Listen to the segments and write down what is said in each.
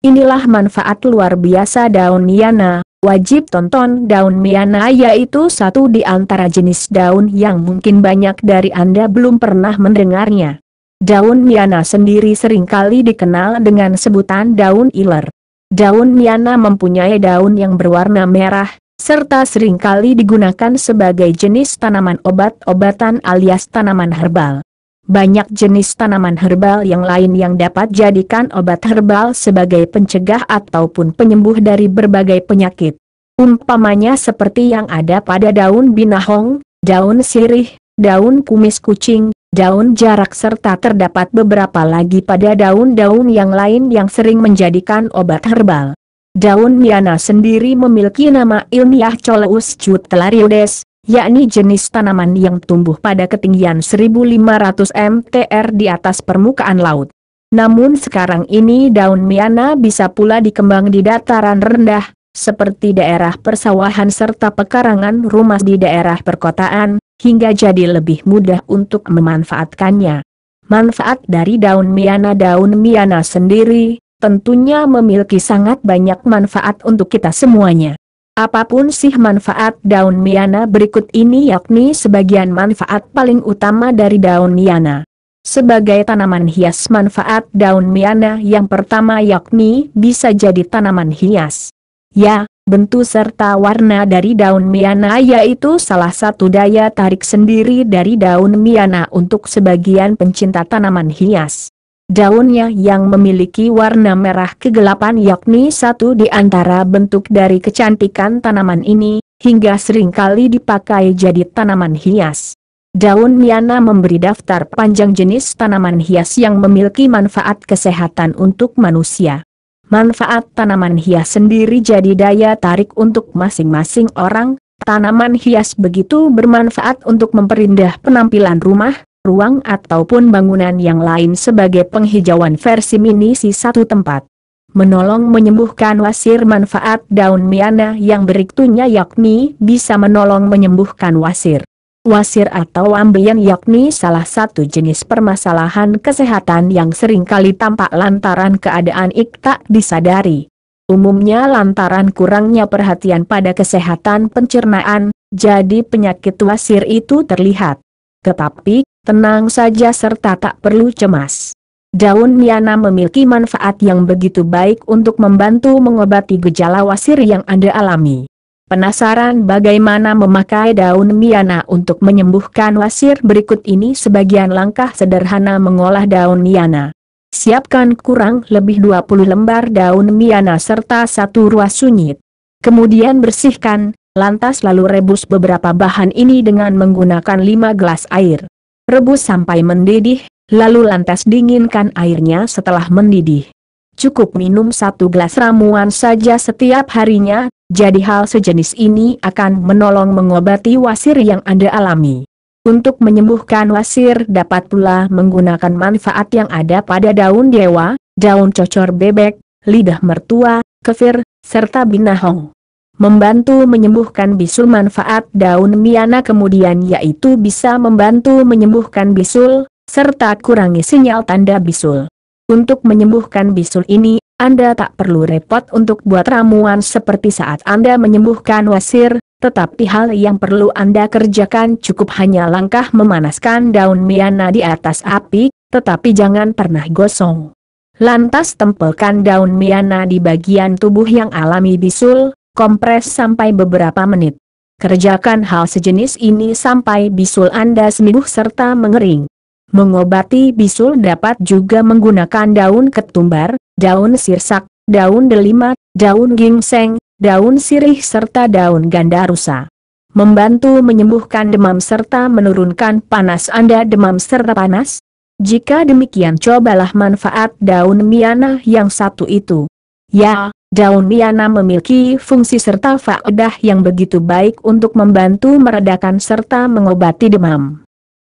Inilah manfaat luar biasa daun Miana. Wajib tonton daun Miana, yaitu satu di antara jenis daun yang mungkin banyak dari Anda belum pernah mendengarnya. Daun Miana sendiri seringkali dikenal dengan sebutan daun iler. Daun Miana mempunyai daun yang berwarna merah, serta seringkali digunakan sebagai jenis tanaman obat-obatan alias tanaman herbal. Banyak jenis tanaman herbal yang lain yang dapat jadikan obat herbal sebagai pencegah ataupun penyembuh dari berbagai penyakit. Umpamanya seperti yang ada pada daun binahong, daun sirih, daun kumis kucing, daun jarak, serta terdapat beberapa lagi pada daun-daun yang lain yang sering menjadikan obat herbal. Daun Miana sendiri memiliki nama ilmiah Coleus cutellarioides, yakni jenis tanaman yang tumbuh pada ketinggian 1500 mtr di atas permukaan laut. Namun sekarang ini daun Miana bisa pula dikembang di dataran rendah, seperti daerah persawahan serta pekarangan rumah di daerah perkotaan, hingga jadi lebih mudah untuk memanfaatkannya. Manfaat dari daun Miana sendiri, tentunya memiliki sangat banyak manfaat untuk kita semuanya. Apapun sih manfaat daun Miana berikut ini, yakni sebagian manfaat paling utama dari daun Miana. Sebagai tanaman hias, manfaat daun Miana yang pertama yakni bisa jadi tanaman hias. Ya, bentuk serta warna dari daun Miana yaitu salah satu daya tarik sendiri dari daun Miana untuk sebagian pencinta tanaman hias. Daunnya yang memiliki warna merah kegelapan yakni satu di antara bentuk dari kecantikan tanaman ini, hingga seringkali dipakai jadi tanaman hias. Daun Miana memberi daftar panjang jenis tanaman hias yang memiliki manfaat kesehatan untuk manusia. Manfaat tanaman hias sendiri jadi daya tarik untuk masing-masing orang. Tanaman hias begitu bermanfaat untuk memperindah penampilan rumah, ruang ataupun bangunan yang lain sebagai penghijauan versi mini si satu tempat. Menolong menyembuhkan wasir. Manfaat daun Miana yang berikutnya yakni bisa menolong menyembuhkan wasir. Wasir atau ambeien yakni salah satu jenis permasalahan kesehatan yang seringkali tampak lantaran keadaan tak disadari. Umumnya lantaran kurangnya perhatian pada kesehatan pencernaan, jadi penyakit wasir itu terlihat. Tetapi, tenang saja serta tak perlu cemas. Daun Miana memiliki manfaat yang begitu baik untuk membantu mengobati gejala wasir yang Anda alami. Penasaran bagaimana memakai daun Miana untuk menyembuhkan wasir? Berikut ini sebagian langkah sederhana mengolah daun Miana. Siapkan kurang lebih 20 lembar daun Miana serta 1 ruas sunyit. Kemudian bersihkan, lantas lalu rebus beberapa bahan ini dengan menggunakan 5 gelas air. Rebus sampai mendidih, lalu lantas dinginkan airnya. Setelah mendidih, cukup minum 1 gelas ramuan saja setiap harinya, jadi hal sejenis ini akan menolong mengobati wasir yang Anda alami. Untuk menyembuhkan wasir dapat pula menggunakan manfaat yang ada pada daun dewa, daun cocor bebek, lidah mertua, kefir, serta binahong. Membantu menyembuhkan bisul. Manfaat daun Miana kemudian yaitu bisa membantu menyembuhkan bisul, serta kurangi sinyal tanda bisul. Untuk menyembuhkan bisul ini, Anda tak perlu repot untuk buat ramuan seperti saat Anda menyembuhkan wasir, tetapi hal yang perlu Anda kerjakan cukup hanya langkah memanaskan daun Miana di atas api, tetapi jangan pernah gosong. Lantas tempelkan daun Miana di bagian tubuh yang alami bisul, kompres sampai beberapa menit. Kerjakan hal sejenis ini sampai bisul Anda sembuh serta mengering. Mengobati bisul dapat juga menggunakan daun ketumbar, daun sirsak, daun delima, daun gingseng, daun sirih serta daun gandarusa. Membantu menyembuhkan demam serta menurunkan panas. Anda demam serta panas? Jika demikian cobalah manfaat daun Miana yang satu itu. Ya, daun Miana memiliki fungsi serta faedah yang begitu baik untuk membantu meredakan serta mengobati demam.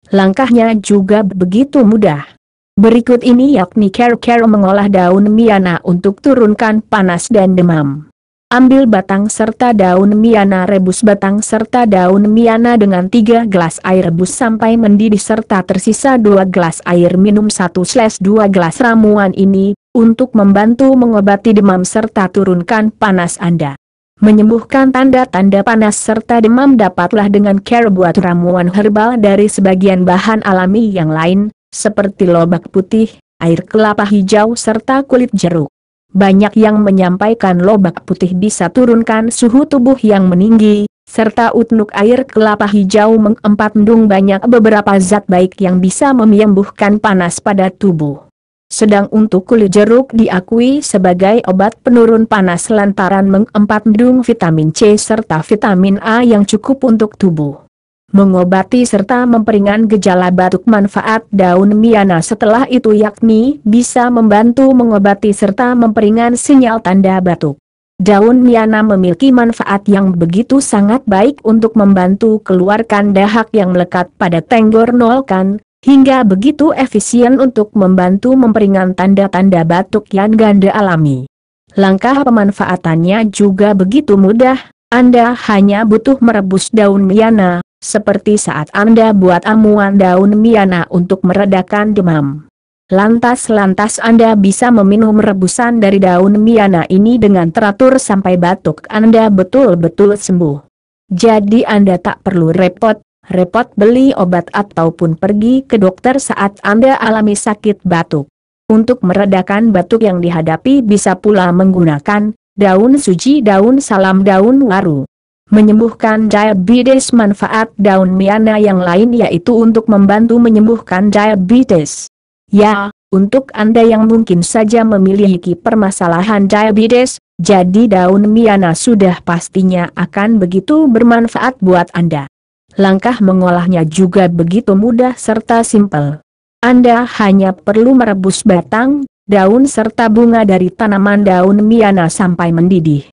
Langkahnya juga begitu mudah. Berikut ini yakni cara mengolah daun Miana untuk turunkan panas dan demam. Ambil batang serta daun Miana, rebus batang serta daun Miana dengan 3 gelas air, rebus sampai mendidih serta tersisa 2 gelas air. Minum 1/2 gelas ramuan ini, untuk membantu mengobati demam serta turunkan panas Anda. Menyembuhkan tanda-tanda panas serta demam dapatlah dengan cara buat ramuan herbal dari sebagian bahan alami yang lain, seperti lobak putih, air kelapa hijau serta kulit jeruk. Banyak yang menyampaikan lobak putih bisa turunkan suhu tubuh yang meninggi, serta utnuk air kelapa hijau mengandung banyak beberapa zat baik yang bisa menyembuhkan panas pada tubuh. Sedang untuk kulit jeruk diakui sebagai obat penurun panas lantaran mengandung vitamin C serta vitamin A yang cukup untuk tubuh. Mengobati serta memperingan gejala batuk. Manfaat daun miana setelah itu yakni bisa membantu mengobati serta memperingan sinyal tanda batuk. Daun miana memiliki manfaat yang begitu sangat baik untuk membantu keluarkan dahak yang melekat pada tenggorokan, hingga begitu efisien untuk membantu memperingan tanda-tanda batuk yang Anda alami. Langkah pemanfaatannya juga begitu mudah, Anda hanya butuh merebus daun miana, seperti saat Anda buat amuan daun miana untuk meredakan demam. Lantas Anda bisa meminum rebusan dari daun miana ini dengan teratur sampai batuk Anda betul-betul sembuh. Jadi Anda tak perlu repot beli obat ataupun pergi ke dokter saat Anda alami sakit batuk. Untuk meredakan batuk yang dihadapi bisa pula menggunakan daun suji, daun salam, daun waru. Menyembuhkan diabetes. Manfaat daun miana yang lain yaitu untuk membantu menyembuhkan diabetes. Ya, untuk Anda yang mungkin saja memiliki permasalahan diabetes, jadi daun miana sudah pastinya akan begitu bermanfaat buat Anda. Langkah mengolahnya juga begitu mudah serta simpel. Anda hanya perlu merebus batang, daun serta bunga dari tanaman daun miana sampai mendidih.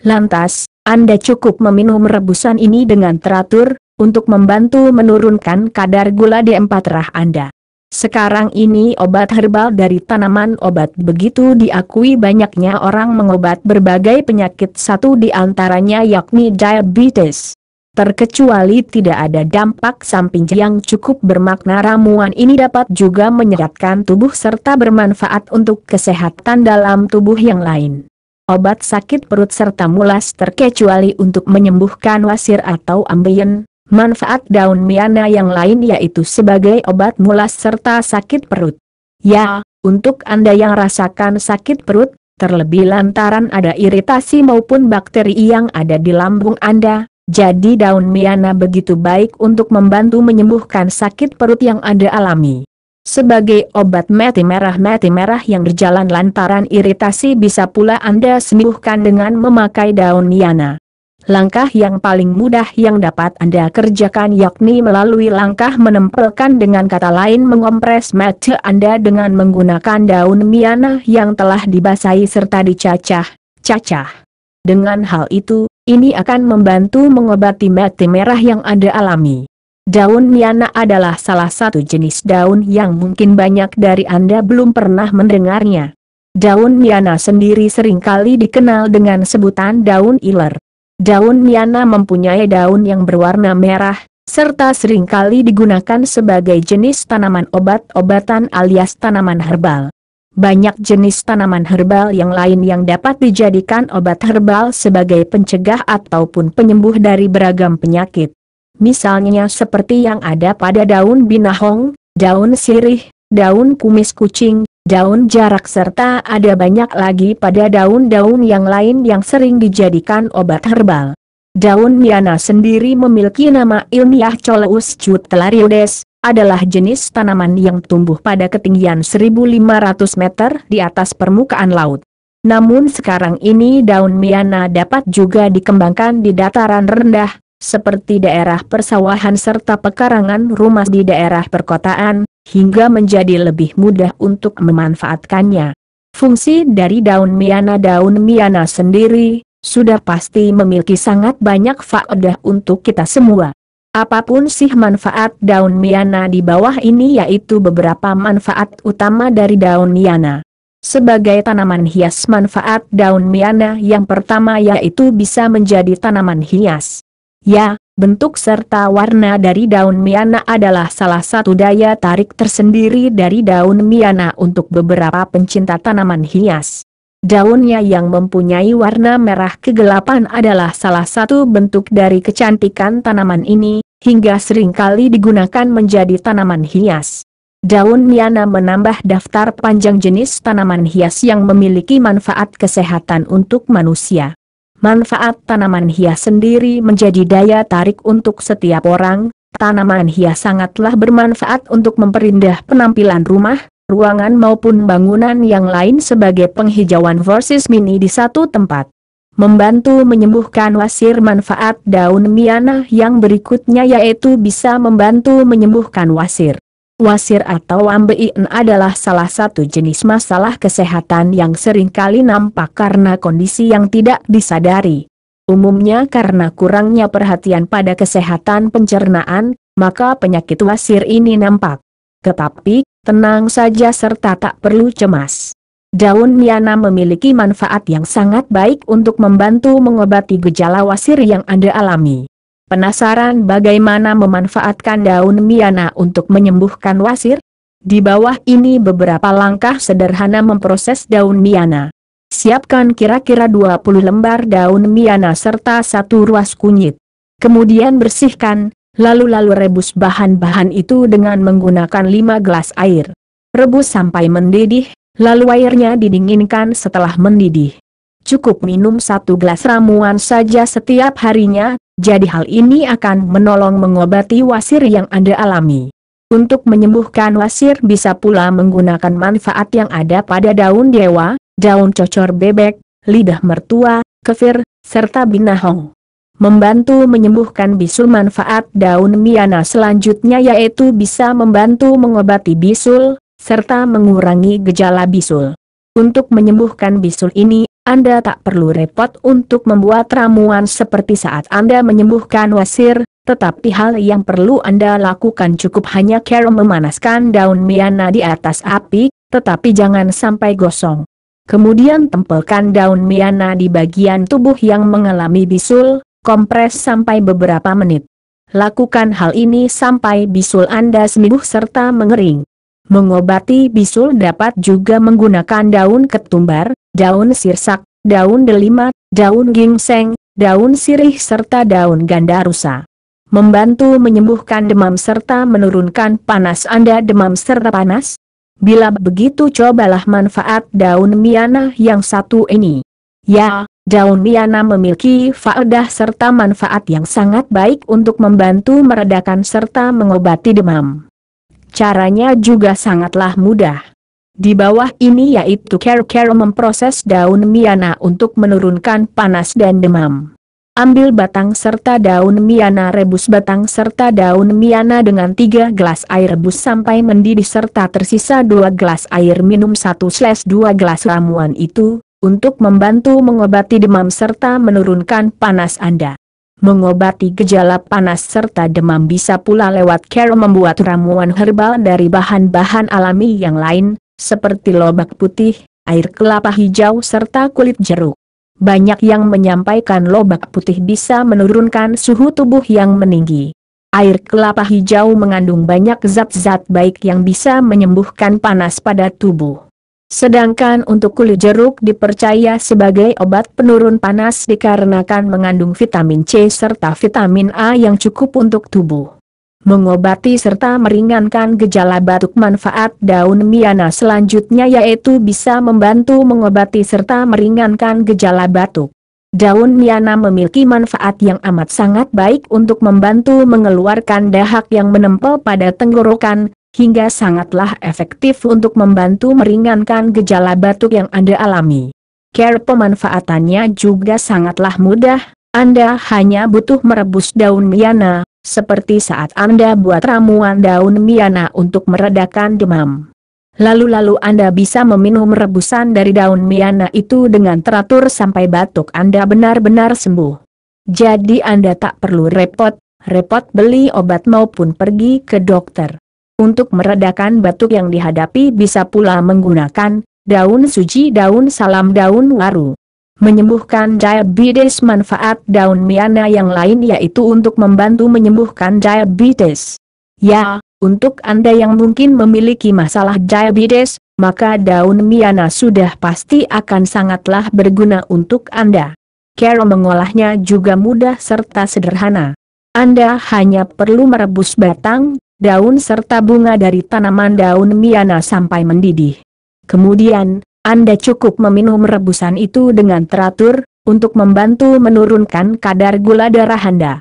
Lantas, Anda cukup meminum rebusan ini dengan teratur, untuk membantu menurunkan kadar gula di darah Anda. Sekarang ini obat herbal dari tanaman obat begitu diakui banyaknya orang mengobat berbagai penyakit, satu di antaranya yakni diabetes. Terkecuali tidak ada dampak samping yang cukup bermakna, ramuan ini dapat juga menyehatkan tubuh serta bermanfaat untuk kesehatan dalam tubuh yang lain. Obat sakit perut serta mulas terkecuali untuk menyembuhkan wasir atau ambeien. Manfaat daun miana yang lain yaitu sebagai obat mulas serta sakit perut. Ya, untuk Anda yang rasakan sakit perut, terlebih lantaran ada iritasi maupun bakteri yang ada di lambung Anda, jadi daun miana begitu baik untuk membantu menyembuhkan sakit perut yang Anda alami. Sebagai obat mati merah yang berjalan lantaran iritasi bisa pula Anda sembuhkan dengan memakai daun miana. Langkah yang paling mudah yang dapat Anda kerjakan yakni melalui langkah menempelkan, dengan kata lain mengompres mata Anda dengan menggunakan daun miana yang telah dibasahi serta dicacah-cacah. Dengan hal itu, ini akan membantu mengobati mati merah yang Anda alami. Daun miana adalah salah satu jenis daun yang mungkin banyak dari Anda belum pernah mendengarnya. Daun miana sendiri seringkali dikenal dengan sebutan daun iler. Daun miana mempunyai daun yang berwarna merah, serta seringkali digunakan sebagai jenis tanaman obat-obatan alias tanaman herbal. Banyak jenis tanaman herbal yang lain yang dapat dijadikan obat herbal sebagai pencegah ataupun penyembuh dari beragam penyakit. Misalnya seperti yang ada pada daun binahong, daun sirih, daun kumis kucing, daun jarak serta ada banyak lagi pada daun-daun yang lain yang sering dijadikan obat herbal. Daun miana sendiri memiliki nama ilmiah Coloeus cutellarioides, adalah jenis tanaman yang tumbuh pada ketinggian 1.500 meter di atas permukaan laut. Namun sekarang ini daun miana dapat juga dikembangkan di dataran rendah, seperti daerah persawahan serta pekarangan rumah di daerah perkotaan, hingga menjadi lebih mudah untuk memanfaatkannya. Fungsi dari daun miana sendiri, sudah pasti memiliki sangat banyak faedah untuk kita semua. Apapun sih manfaat daun miana di bawah ini yaitu beberapa manfaat utama dari daun miana. Sebagai tanaman hias, manfaat daun miana yang pertama yaitu bisa menjadi tanaman hias. Ya, Bentuk serta warna dari daun miana adalah salah satu daya tarik tersendiri dari daun miana untuk beberapa pencinta tanaman hias. Daunnya yang mempunyai warna merah kegelapan adalah salah satu bentuk dari kecantikan tanaman ini, hingga seringkali digunakan menjadi tanaman hias. Daun miana menambah daftar panjang jenis tanaman hias yang memiliki manfaat kesehatan untuk manusia. Manfaat tanaman hias sendiri menjadi daya tarik untuk setiap orang. Tanaman hias sangatlah bermanfaat untuk memperindah penampilan rumah, ruangan maupun bangunan yang lain sebagai penghijauan versus mini di satu tempat. Membantu menyembuhkan wasir. Manfaat daun miana yang berikutnya yaitu bisa membantu menyembuhkan wasir. Wasir atau ambeien adalah salah satu jenis masalah kesehatan yang seringkali nampak karena kondisi yang tidak disadari. Umumnya karena kurangnya perhatian pada kesehatan pencernaan, maka penyakit wasir ini nampak. Tetapi, tenang saja serta tak perlu cemas. Daun miana memiliki manfaat yang sangat baik untuk membantu mengobati gejala wasir yang Anda alami. Penasaran bagaimana memanfaatkan daun miana untuk menyembuhkan wasir? Di bawah ini beberapa langkah sederhana memproses daun miana. Siapkan kira-kira 20 lembar daun miana serta 1 ruas kunyit. Kemudian bersihkan, lalu rebus bahan-bahan itu dengan menggunakan 5 gelas air. Rebus sampai mendidih, lalu airnya didinginkan. Setelah mendidih, cukup minum 1 gelas ramuan saja setiap harinya. Jadi hal ini akan menolong mengobati wasir yang Anda alami. Untuk menyembuhkan wasir bisa pula menggunakan manfaat yang ada pada daun dewa, daun cocor bebek, lidah mertua, kefir, serta binahong. Membantu menyembuhkan bisul. Manfaat daun miana selanjutnya yaitu bisa membantu mengobati bisul, serta mengurangi gejala bisul. Untuk menyembuhkan bisul ini, Anda tak perlu repot untuk membuat ramuan seperti saat Anda menyembuhkan wasir, tetapi hal yang perlu Anda lakukan cukup hanya cara memanaskan daun miana di atas api, tetapi jangan sampai gosong. Kemudian tempelkan daun miana di bagian tubuh yang mengalami bisul, kompres sampai beberapa menit. Lakukan hal ini sampai bisul Anda sembuh serta mengering. Mengobati bisul dapat juga menggunakan daun ketumbar, daun sirsak, daun delima, daun gingseng, daun sirih serta daun gandarusa. Membantu menyembuhkan demam serta menurunkan panas. Anda demam serta panas? Bila begitu cobalah manfaat daun miana yang satu ini. Ya, daun miana memiliki faedah serta manfaat yang sangat baik untuk membantu meredakan serta mengobati demam. Caranya juga sangatlah mudah. Di bawah ini yaitu cara memproses daun miana untuk menurunkan panas dan demam. Ambil batang serta daun miana, rebus batang serta daun miana dengan 3 gelas air, rebus sampai mendidih serta tersisa 2 gelas air, minum 1/2 gelas ramuan itu, untuk membantu mengobati demam serta menurunkan panas Anda. Mengobati gejala panas serta demam bisa pula lewat cara membuat ramuan herbal dari bahan-bahan alami yang lain, seperti lobak putih, air kelapa hijau serta kulit jeruk. Banyak yang menyampaikan lobak putih bisa menurunkan suhu tubuh yang meninggi. Air kelapa hijau mengandung banyak zat-zat baik yang bisa menyembuhkan panas pada tubuh. Sedangkan untuk kulit jeruk dipercaya sebagai obat penurun panas dikarenakan mengandung vitamin C serta vitamin A yang cukup untuk tubuh. Mengobati serta meringankan gejala batuk. Manfaat daun miana selanjutnya yaitu bisa membantu mengobati serta meringankan gejala batuk. Daun miana memiliki manfaat yang amat sangat baik untuk membantu mengeluarkan dahak yang menempel pada tenggorokan, hingga sangatlah efektif untuk membantu meringankan gejala batuk yang Anda alami. Cara pemanfaatannya juga sangatlah mudah. Anda hanya butuh merebus daun miana, seperti saat Anda buat ramuan daun miana untuk meredakan demam. Lalu Anda bisa meminum rebusan dari daun miana itu dengan teratur sampai batuk Anda benar-benar sembuh. Jadi Anda tak perlu repot-repot beli obat maupun pergi ke dokter. Untuk meredakan batuk yang dihadapi bisa pula menggunakan daun suji, daun salam, daun waru. menyembuhkan diabetes. Manfaat daun miana yang lain yaitu untuk membantu menyembuhkan diabetes. Ya, untuk Anda yang mungkin memiliki masalah diabetes, maka daun miana sudah pasti akan sangatlah berguna untuk Anda. Cara mengolahnya juga mudah serta sederhana. Anda hanya perlu merebus batang, daun serta bunga dari tanaman daun miana sampai mendidih. Kemudian, Anda cukup meminum rebusan itu dengan teratur, untuk membantu menurunkan kadar gula darah Anda.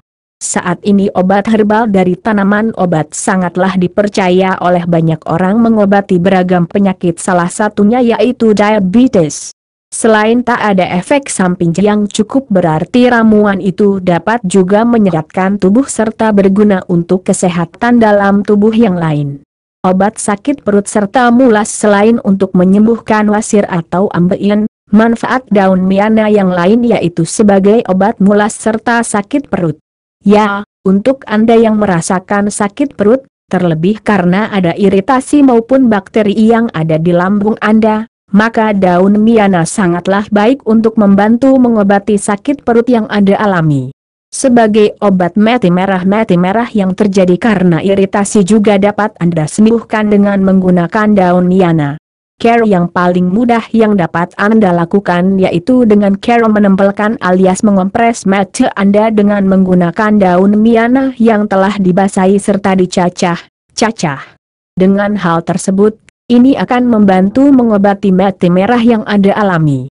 Saat ini obat herbal dari tanaman obat sangatlah dipercaya oleh banyak orang mengobati beragam penyakit, salah satunya yaitu diabetes. Selain tak ada efek samping yang cukup berarti, ramuan itu dapat juga menyehatkan tubuh serta berguna untuk kesehatan dalam tubuh yang lain. Obat sakit perut serta mulas. Selain untuk menyembuhkan wasir atau ambeien, manfaat daun miana yang lain yaitu sebagai obat mulas serta sakit perut. Ya, untuk Anda yang merasakan sakit perut, terlebih karena ada iritasi maupun bakteri yang ada di lambung Anda, maka daun miana sangatlah baik untuk membantu mengobati sakit perut yang Anda alami. Sebagai obat mati merah yang terjadi karena iritasi juga dapat Anda sembuhkan dengan menggunakan daun miana. Cara yang paling mudah yang dapat Anda lakukan yaitu dengan cara menempelkan alias mengompres mata Anda dengan menggunakan daun miana yang telah dibasahi serta dicacah-cacah. Dengan hal tersebut, ini akan membantu mengobati mata merah yang Anda alami.